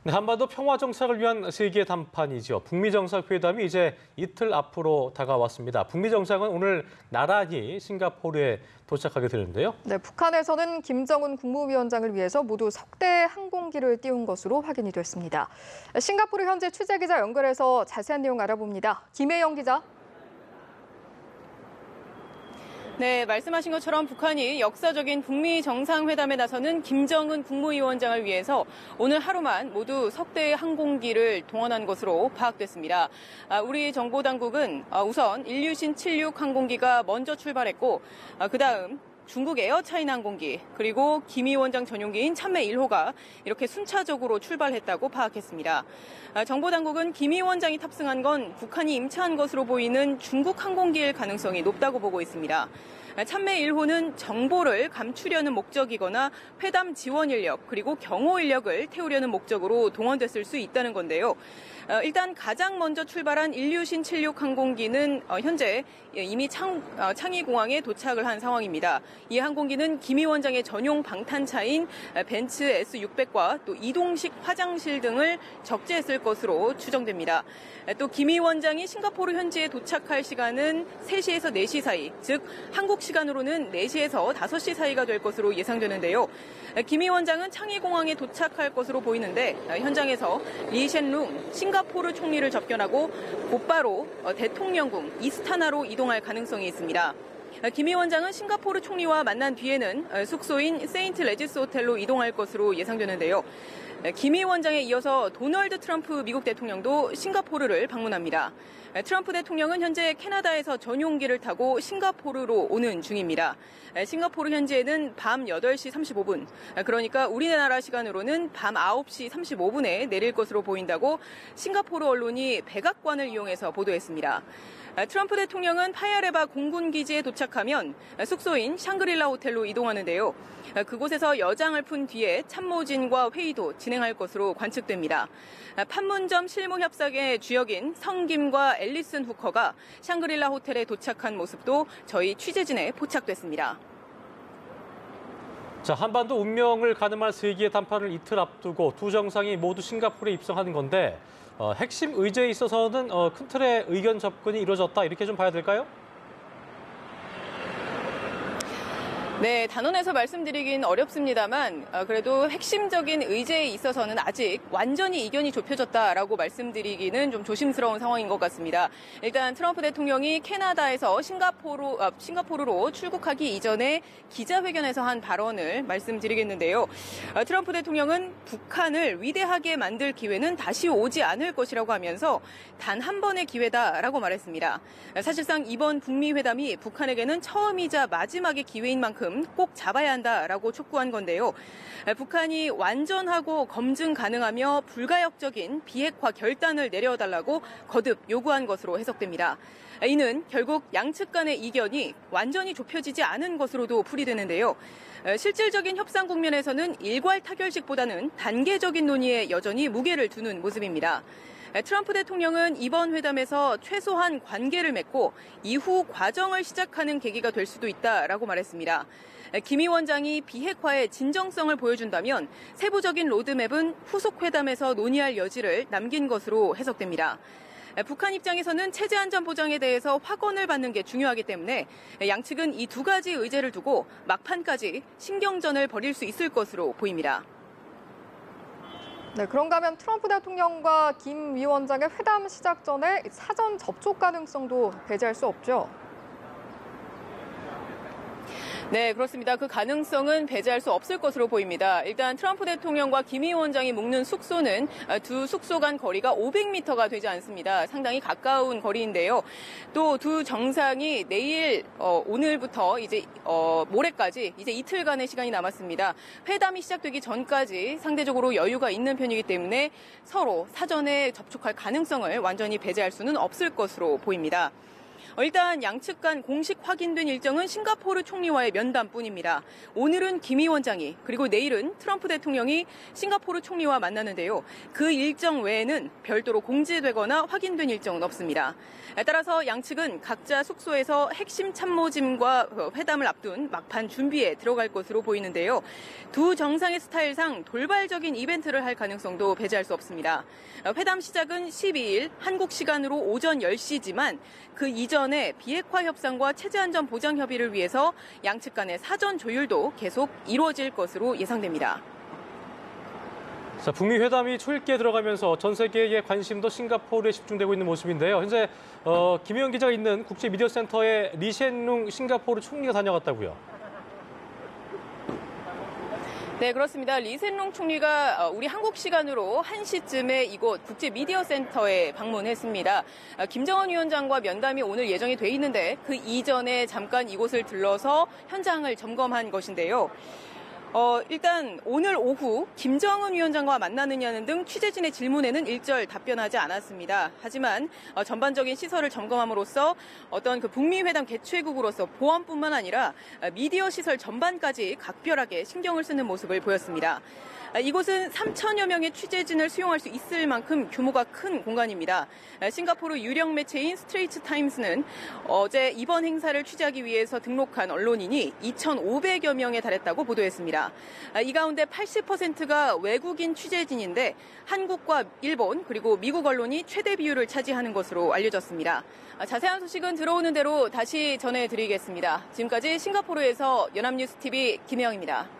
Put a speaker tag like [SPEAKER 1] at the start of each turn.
[SPEAKER 1] 네, 한반도 평화 정착을 위한 세계 담판이죠. 북미 정상회담이 이제 이틀 앞으로 다가왔습니다. 북미 정상은 오늘 나란히 싱가포르에 도착하게 되는데요.
[SPEAKER 2] 네, 북한에서는 김정은 국무위원장을 위해서 모두 석대 항공기를 띄운 것으로 확인이 됐습니다. 싱가포르 현지 취재기자 연결해서 자세한 내용 알아봅니다. 김혜영 기자.
[SPEAKER 3] 네, 말씀하신 것처럼 북한이 역사적인 북미 정상회담에 나서는 김정은 국무위원장을 위해서 오늘 하루만 모두 석대의 항공기를 동원한 것으로 파악됐습니다. 우리 정보당국은 우선 일류신 76 항공기가 먼저 출발했고 그다음 중국 에어차이나 항공기, 그리고 김 위원장 전용기인 참매 1호가 이렇게 순차적으로 출발했다고 파악했습니다. 정보당국은 김 위원장이 탑승한 건 북한이 임차한 것으로 보이는 중국 항공기일 가능성이 높다고 보고 있습니다. 참매 1호는 정보를 감추려는 목적이거나 회담 지원 인력 그리고 경호 인력을 태우려는 목적으로 동원됐을 수 있다는 건데요. 일단 가장 먼저 출발한 일류신 76 항공기는 현재 이미 창의공항에 도착을 한 상황입니다. 이 항공기는 김 위원장의 전용 방탄차인 벤츠 S600과 또 이동식 화장실 등을 적재했을 것으로 추정됩니다. 또 김 위원장이 싱가포르 현지에 도착할 시간은 3시에서 4시 사이, 즉 한국 시간으로는 4시에서 5시 사이가 될 것으로 예상되는데요. 김 위원장은 창의공항에 도착할 것으로 보이는데 현장에서 리셴룽 싱가포르 총리를 접견하고 곧바로 대통령궁 이스타나로 이동할 가능성이 있습니다. 김 위원장은 싱가포르 총리와 만난 뒤에는 숙소인 세인트 레지스 호텔로 이동할 것으로 예상되는데요. 김 위원장에 이어서 도널드 트럼프 미국 대통령도 싱가포르를 방문합니다. 트럼프 대통령은 현재 캐나다에서 전용기를 타고 싱가포르로 오는 중입니다. 싱가포르 현지에는 밤 8시 35분, 그러니까 우리나라 시간으로는 밤 9시 35분에 내릴 것으로 보인다고 싱가포르 언론이 백악관을 이용해서 보도했습니다. 트럼프 대통령은 파야레바 공군기지에 도착하면 숙소인 샹그릴라 호텔로 이동하는데요. 그곳에서 여장을 푼 뒤에 참모진과 회의도 진행할 것으로 관측됩니다. 판문점 실무협상의 주역인 성김과 앨리슨 후커가 샹그릴라 호텔에 도착한 모습도 저희 취재진에 포착됐습니다.
[SPEAKER 1] 자, 한반도 운명을 가늠할 세계 담판을 이틀 앞두고 두 정상이 모두 싱가포르에 입성하는 건데 핵심 의제에 있어서는 큰 틀의 의견 접근이 이루어졌다, 이렇게 좀 봐야 될까요?
[SPEAKER 3] 네, 단언해서 말씀드리긴 어렵습니다만 그래도 핵심적인 의제에 있어서는 아직 완전히 이견이 좁혀졌다라고 말씀드리기는 좀 조심스러운 상황인 것 같습니다. 일단 트럼프 대통령이 캐나다에서 싱가포르로 출국하기 이전에 기자회견에서 한 발언을 말씀드리겠는데요. 트럼프 대통령은 북한을 위대하게 만들 기회는 다시 오지 않을 것이라고 하면서 단 한 번의 기회다라고 말했습니다. 사실상 이번 북미 회담이 북한에게는 처음이자 마지막의 기회인 만큼 꼭 잡아야 한다라고 촉구한 건데요. 북한이 완전하고 검증 가능하며 불가역적인 비핵화 결단을 내려달라고 거듭 요구한 것으로 해석됩니다. 이는 결국 양측 간의 이견이 완전히 좁혀지지 않은 것으로도 풀이되는데요. 실질적인 협상 국면에서는 일괄 타결식보다는 단계적인 논의에 여전히 무게를 두는 모습입니다. 트럼프 대통령은 이번 회담에서 최소한 관계를 맺고 이후 과정을 시작하는 계기가 될 수도 있다라고 말했습니다. 김 위원장이 비핵화의 진정성을 보여준다면 세부적인 로드맵은 후속 회담에서 논의할 여지를 남긴 것으로 해석됩니다. 북한 입장에서는 체제 안전 보장에 대해서 확언을 받는 게 중요하기 때문에 양측은 이 두 가지 의제를 두고 막판까지 신경전을 벌일 수 있을 것으로 보입니다.
[SPEAKER 2] 네, 그런가 하면 트럼프 대통령과 김 위원장의 회담 시작 전에 사전 접촉 가능성도 배제할 수 없죠.
[SPEAKER 3] 네, 그렇습니다. 그 가능성은 배제할 수 없을 것으로 보입니다. 일단 트럼프 대통령과 김 위원장이 묵는 숙소는 두 숙소 간 거리가 500m가 되지 않습니다. 상당히 가까운 거리인데요. 또 두 정상이 내일 오늘부터 이제 모레까지 이제 이틀간의 시간이 남았습니다. 회담이 시작되기 전까지 상대적으로 여유가 있는 편이기 때문에 서로 사전에 접촉할 가능성을 완전히 배제할 수는 없을 것으로 보입니다. 일단 양측 간 공식 확인된 일정은 싱가포르 총리와의 면담뿐입니다. 오늘은 김 위원장이 그리고 내일은 트럼프 대통령이 싱가포르 총리와 만나는데요. 그 일정 외에는 별도로 공지되거나 확인된 일정은 없습니다. 따라서 양측은 각자 숙소에서 핵심 참모진과 회담을 앞둔 막판 준비에 들어갈 것으로 보이는데요. 두 정상의 스타일상 돌발적인 이벤트를 할 가능성도 배제할 수 없습니다. 회담 시작은 12일 한국 시간으로 오전 10시지만 그 이전에 비핵화 협상과 체제 안전 보장 협의를 위해서 양측 간의 사전 조율도 계속 이루어질 것으로 예상됩니다.
[SPEAKER 1] 자, 북미 회담이 초읽기에 들어가면서 전 세계의 관심도 싱가포르에 집중되고 있는 모습인데요. 현재 김혜영 기자가 있는 국제미디어센터에 리시엔룽 싱가포르 총리가 다녀갔다고요.
[SPEAKER 3] 네, 그렇습니다. 리센롱 총리가 우리 한국 시간으로 1시쯤에 이곳 국제미디어센터에 방문했습니다. 김정은 위원장과 면담이 오늘 예정이 돼 있는데 그 이전에 잠깐 이곳을 들러서 현장을 점검한 것인데요. 일단 오늘 오후 김정은 위원장과 만나느냐는 등 취재진의 질문에는 일절 답변하지 않았습니다. 하지만 전반적인 시설을 점검함으로써 어떤 그 북미 회담 개최국으로서 보안뿐만 아니라 미디어 시설 전반까지 각별하게 신경을 쓰는 모습을 보였습니다. 이곳은 3천여 명의 취재진을 수용할 수 있을 만큼 규모가 큰 공간입니다. 싱가포르 유력 매체인 스트레이트 타임스는 어제 이번 행사를 취재하기 위해서 등록한 언론인이 2,500여 명에 달했다고 보도했습니다. 이 가운데 80%가 외국인 취재진인데 한국과 일본 그리고 미국 언론이 최대 비율을 차지하는 것으로 알려졌습니다. 자세한 소식은 들어오는 대로 다시 전해드리겠습니다. 지금까지 싱가포르에서 연합뉴스TV 김혜영입니다.